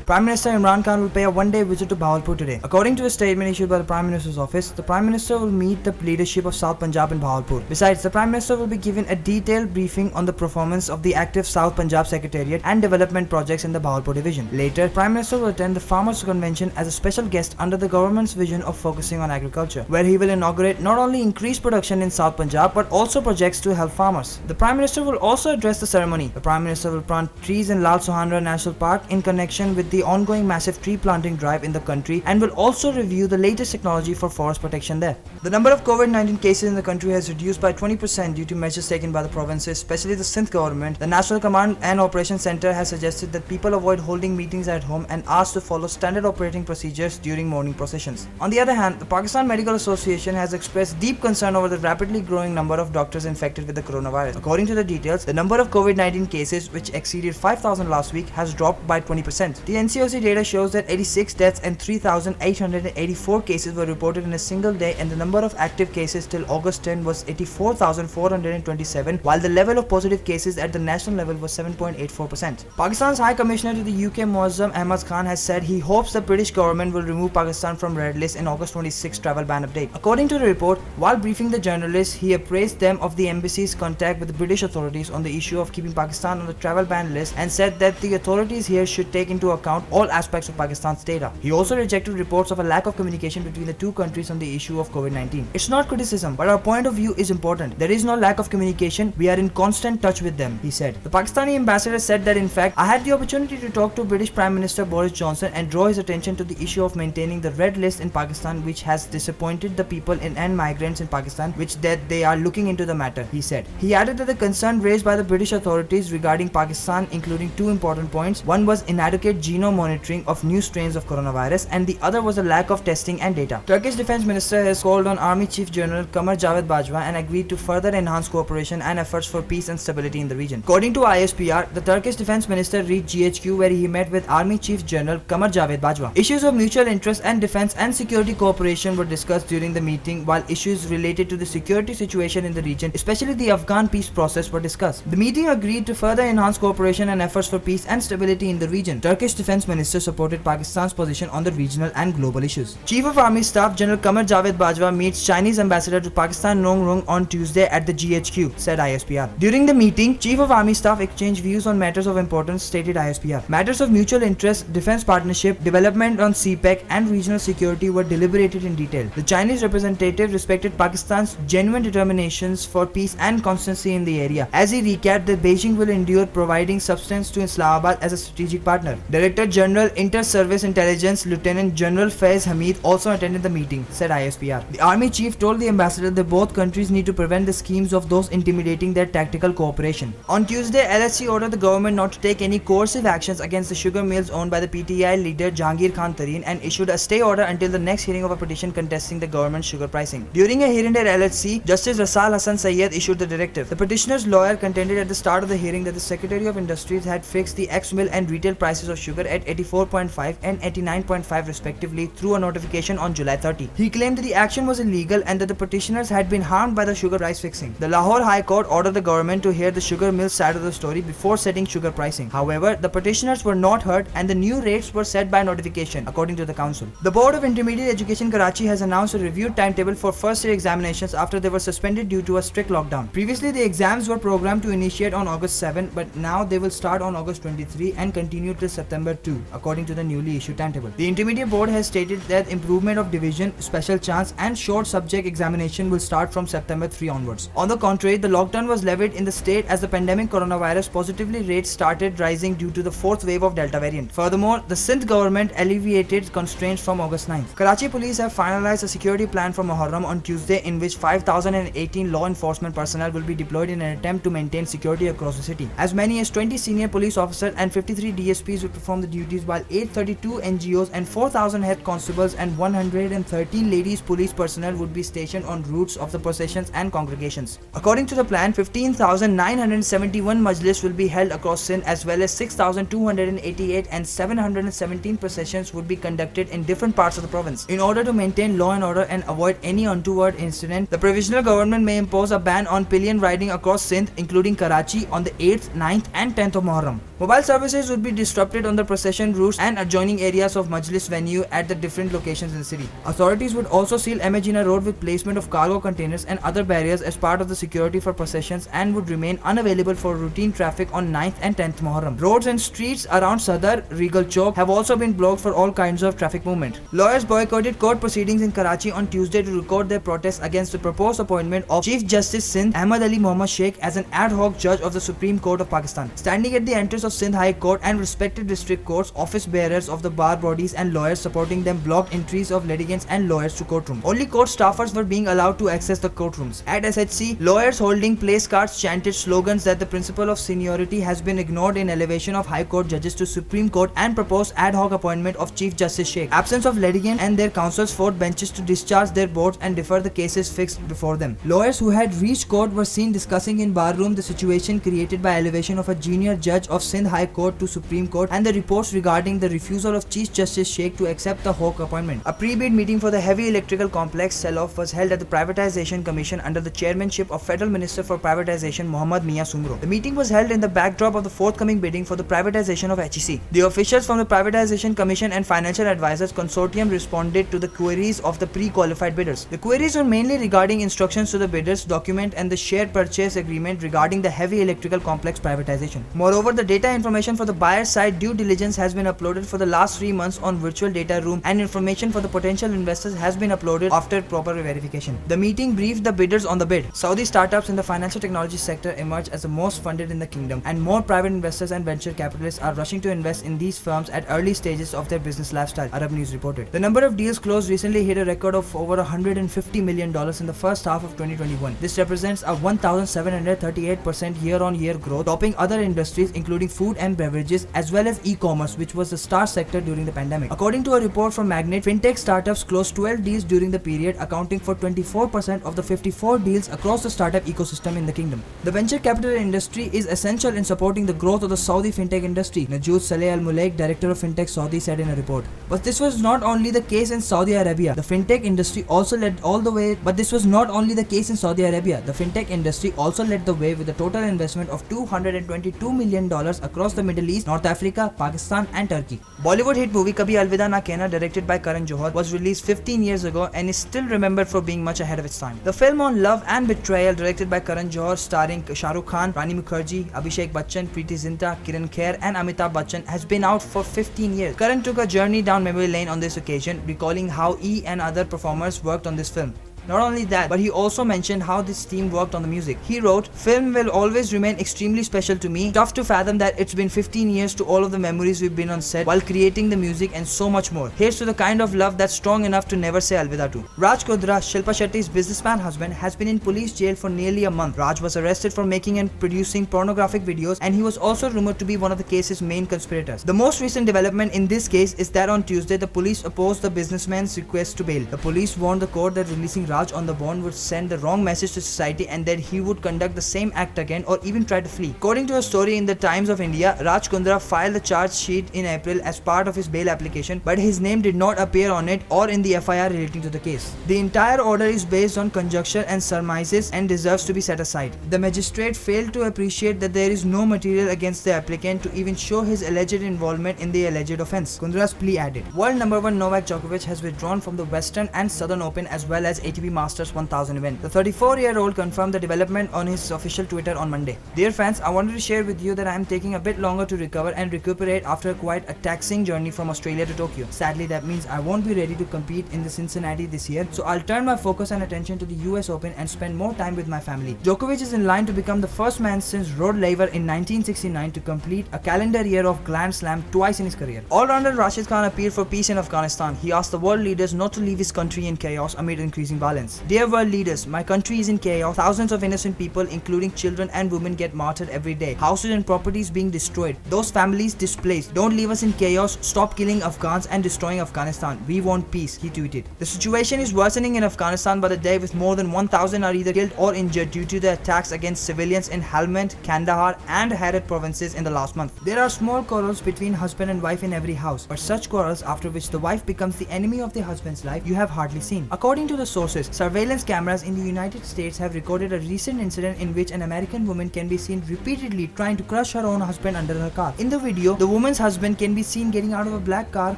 Prime Minister Imran Khan will pay a one-day visit to Bahawalpur today. According to a statement issued by the Prime Minister's office, the Prime Minister will meet the leadership of South Punjab in Bahawalpur. Besides, the Prime Minister will be given a detailed briefing on the performance of the active South Punjab Secretariat and development projects in the Bahawalpur division. Later, Prime Minister will attend the Farmers Convention as a special guest under the government's vision of focusing on agriculture, where he will inaugurate not only increased production in South Punjab but also projects to help farmers. The Prime Minister will also address the ceremony. The Prime Minister will plant trees in Lal Sohanra National Park in connection with the ongoing massive tree planting drive in the country and will also review the latest technology for forest protection there. The number of COVID-19 cases in the country has reduced by 20% due to measures taken by the provinces, especially the Sindh government. The National Command and Operations Centre has suggested that people avoid holding meetings at home and asked to follow standard operating procedures during morning processions. On the other hand, the Pakistan Medical Association has expressed deep concern over the rapidly growing number of doctors infected with the coronavirus. According to the details, the number of COVID-19 cases, which exceeded 5,000 last week, has dropped by 20%. The NCOC data shows that 86 deaths and 3,884 cases were reported in a single day, and the number of active cases till August 10 was 84,427, while the level of positive cases at the national level was 7.84%. Pakistan's High Commissioner to the UK, Muazzam Ahmad Khan, has said he hopes the British government will remove Pakistan from Red List in August 26 travel ban update. According to the report, while briefing the journalists, he appraised them of the embassy's contact with the British authorities on the issue of keeping Pakistan on the travel ban list and said that the authorities here should take into account all aspects of Pakistan's data. He also rejected reports of a lack of communication between the two countries on the issue of COVID-19. It's not criticism, but our point of view is important. There is no lack of communication. We are in constant touch with them, he said. The Pakistani ambassador said that in fact, I had the opportunity to talk to British Prime Minister Boris Johnson and draw his attention to the issue of maintaining the red list in Pakistan, which has disappointed the people and migrants in Pakistan, which that they are looking into the matter, he said. He added that the concern raised by the British authorities regarding Pakistan including two important points. One was inadequate genome monitoring of new strains of coronavirus and the other was a lack of testing and data. Turkish Defense Minister has called on Army Chief General Qamar Javed Bajwa and agreed to further enhance cooperation and efforts for peace and stability in the region. According to ISPR, the Turkish Defense Minister reached GHQ where he met with Army Chief General Qamar Javed Bajwa. Issues of mutual interest and defense and security cooperation were discussed during the meeting, while issues related to the security situation in the region, especially the Afghan peace process, were discussed. The meeting agreed to further enhance cooperation and efforts for peace and stability in the region. Turkish Defense Minister supported Pakistan's position on the regional and global issues. Chief of Army Staff General Qamar Javed Bajwa meets Chinese Ambassador to Pakistan Nong Rung on Tuesday at the GHQ, said ISPR. During the meeting, Chief of Army Staff exchanged views on matters of importance, stated ISPR. Matters of mutual interest, defense partnership, development on CPEC and regional security were deliberated in detail. The Chinese representative respected Pakistan's genuine determinations for peace and constancy in the area, as he recapped that Beijing will endure providing substance to Islamabad as a strategic partner. Director General Inter-Service Intelligence Lieutenant General Faiz Hamid also attended the meeting, said ISPR. The Army Chief told the ambassador that both countries need to prevent the schemes of those intimidating their tactical cooperation. On Tuesday, LSC ordered the government not to take any coercive actions against the sugar mills owned by the PTI leader Jahangir Khan Tareen and issued a stay order until the next hearing of a petition contesting the government's sugar pricing. During a hearing at LHC, Justice Rasal Hassan Sayyed issued the directive. The petitioner's lawyer contended at the start of the hearing that the Secretary of Industries had fixed the ex-mill and retail prices of sugar at 84.5 and 89.5 respectively through a notification on July 30. He claimed that the action was illegal and that the petitioners had been harmed by the sugar price fixing. The Lahore High Court ordered the government to hear the sugar mill side of the story before setting sugar pricing. However, the petitioners were not heard and the new rates were set by notification, according to the council. The Board of Intermediate Education Karachi has announced a reviewed timetable for first year examinations after they were suspended due to a strict lockdown. Previously, the exams were programmed to initiate on August 7, but now they will start on August 23 and continue till September 2, according to the newly issued timetable. The Intermediate Board has stated that improvement of division, special chance and short subject examination will start from September 3 onwards. On the contrary, the lockdown was levied in the state as the pandemic coronavirus positivity rates started rising due to the fourth wave of Delta variant. Furthermore, the Sindh government alleviated constraints from August 9th. Karachi police have finalized a security plan for Muharram on Tuesday in which 5,018 law enforcement personnel will be deployed in an attempt to maintain security across the city. As many as 20 senior police officers and 53 DSPs will perform the duties, while 832 NGOs and 4,000 head constables and 113 ladies police personnel would be stationed on routes of the processions and congregations. According to the plan, 15,971 majlis will be held across Sindh, as well as 6,288 and 717 processions would be conducted in different parts of the province. In order to maintain law and order and avoid any untoward incident, the provisional government may impose a ban on pillion riding across Sindh, including Karachi, on the 8th, 9th and 10th of Muharram. Mobile services would be disrupted on the procession routes and adjoining areas of Majlis venue at the different locations in the city. Authorities would also seal Emegina Road with placement of cargo containers and other barriers as part of the security for processions and would remain unavailable for routine traffic on 9th and 10th Muharram. Roads and streets around Sadar, Regal Chowk have also been blocked for all kinds of traffic movement. Lawyers boycotted court proceedings in Karachi on Tuesday to record their protests against the proposed appointment of Chief Justice Sindh Ahmad Ali Mohammad Sheikh as an ad hoc judge of the Supreme Court of Pakistan. Standing at the entrance of Sindh High Court and respected district courts, office bearers of the bar bodies and lawyers supporting them blocked entries of litigants and lawyers to courtroom. Only court staffers were being allowed to access the courtrooms. At SHC, lawyers holding place cards chanted slogans that the principle of seniority has been ignored in elevation of High Court judges to Supreme Court and proposed ad hoc appointment of Chief Justice Sheikh. Absence of litigant and their counsels fought benches to discharge their boards and defer the cases fixed before them. Lawyers who had reached court were seen discussing in barroom the situation created by elevation of a junior judge of Sindh High Court to Supreme Court and the reports regarding the refusal of Chief Justice Sheikh to accept the Hawk appointment. A pre-bid meeting for the heavy electrical complex sell-off was held at the Privatization Commission under the chairmanship of Federal Minister for Privatization Mohammad Mia Sumro. The meeting was held in the backdrop of the forthcoming bidding for the privatization of HEC. The officials from the Privatization Commission and Financial Advisors Consortium responded to the queries of the pre-qualified bidders. The queries were mainly regarding instructions to the bidders document and the share purchase agreement regarding the heavy electrical complex privatization. Moreover, the data information for the buyer side due diligence has been uploaded for the last 3 months on virtual data room and information for the potential investors has been uploaded after proper verification. The meeting briefed the bidders on the bid. Saudi startups in the financial technology sector emerge as the most funded in the kingdom and more private investors and venture capitalists are rushing to invest in these firms at early stages of their business lifestyle, Arab News reported. The number of deals closed recently hit a record of over $150 million in the first half of 2021. This represents a 1,738% year-on-year growth, topping other industries including food and beverages as well as e-commerce, which was the star sector during the pandemic. According to a report from Magnet, fintech startups closed 12 deals during the period, accounting for 24% of the 54 deals across the startup ecosystem in the kingdom. The venture capital industry is essential in supporting the growth of the Saudi fintech industry, Najoud Saleh Al Mulaik, director of Fintech Saudi, said in a report. But this was not only the case in Saudi Arabia. The fintech industry also led all the way. But this was not only the case in Saudi Arabia. The fintech industry also led the way with a total investment of $222 million across the Middle East, North Africa, Pakistan, and Turkey. Bollywood hit movie Kabhi Alvida Na Kehna, directed by Karan Johar, was released 15 years ago and is still remembered for being much ahead of its time. The film on love and betrayal, directed by Karan Johar, starring Shah Rukh Khan, Rani Mukherjee, Abhishek Bachchan, Preeti Zinta, Kiran Kher, and Amitabh Bachchan, has been out for 15 years. Karan took a journey down memory lane on this occasion, recalling how he and other performers worked on this film. Not only that, but he also mentioned how this team worked on the music. He wrote, "Film will always remain extremely special to me. Tough to fathom that it's been 15 years to all of the memories we've been on set while creating the music and so much more. Here's to the kind of love that's strong enough to never say alvida to." Raj Kundra, Shilpa Shetty's businessman husband, has been in police jail for nearly a month. Raj was arrested for making and producing pornographic videos, and he was also rumored to be one of the case's main conspirators. The most recent development in this case is that on Tuesday, the police opposed the businessman's request to bail. The police warned the court that releasing Raj on the bond would send the wrong message to society and that he would conduct the same act again or even try to flee. According to a story in the Times of India, Raj Kundra filed the charge sheet in April as part of his bail application, but his name did not appear on it or in the FIR relating to the case. The entire order is based on conjecture and surmises and deserves to be set aside. The magistrate failed to appreciate that there is no material against the applicant to even show his alleged involvement in the alleged offence, Kundra's plea added. World number 1 Novak Djokovic has withdrawn from the Western and Southern Open as well as ATP Masters 1000 event. The 34-year-old confirmed the development on his official Twitter on Monday. "Dear fans, I wanted to share with you that I am taking a bit longer to recover and recuperate after quite a taxing journey from Australia to Tokyo. Sadly, that means I won't be ready to compete in the Cincinnati this year, so I'll turn my focus and attention to the US Open and spend more time with my family." Djokovic is in line to become the first man since Rod Laver in 1969 to complete a calendar year of Grand Slam twice in his career. All-rounder Rashid Khan appealed for peace in Afghanistan. He asked the world leaders not to leave his country in chaos amid increasing violence. "Dear world leaders, my country is in chaos. Thousands of innocent people, including children and women, get martyred every day. Houses and properties being destroyed. Those families displaced. Don't leave us in chaos. Stop killing Afghans and destroying Afghanistan. We want peace," he tweeted. The situation is worsening in Afghanistan by the day, with more than 1,000 are either killed or injured due to the attacks against civilians in Helmand, Kandahar and Herat provinces in the last month. There are small quarrels between husband and wife in every house, but such quarrels after which the wife becomes the enemy of the husband's life you have hardly seen. According to the sources, this. Surveillance cameras in the United States have recorded a recent incident in which an American woman can be seen repeatedly trying to crush her own husband under her car. In the video, the woman's husband can be seen getting out of a black car,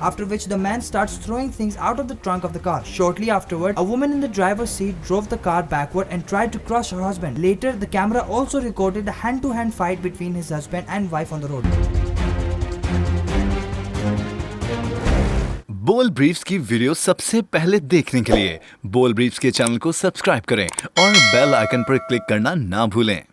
after which the man starts throwing things out of the trunk of the car. Shortly afterward, a woman in the driver's seat drove the car backward and tried to crush her husband. Later, the camera also recorded a hand-to-hand fight between his husband and wife on the road. बोल briefs की video सबसे पहले देखने के लिए बोल briefs के channel को सब्सक्राइब करें और बेल आइकन पर क्लिक करना ना भूलें।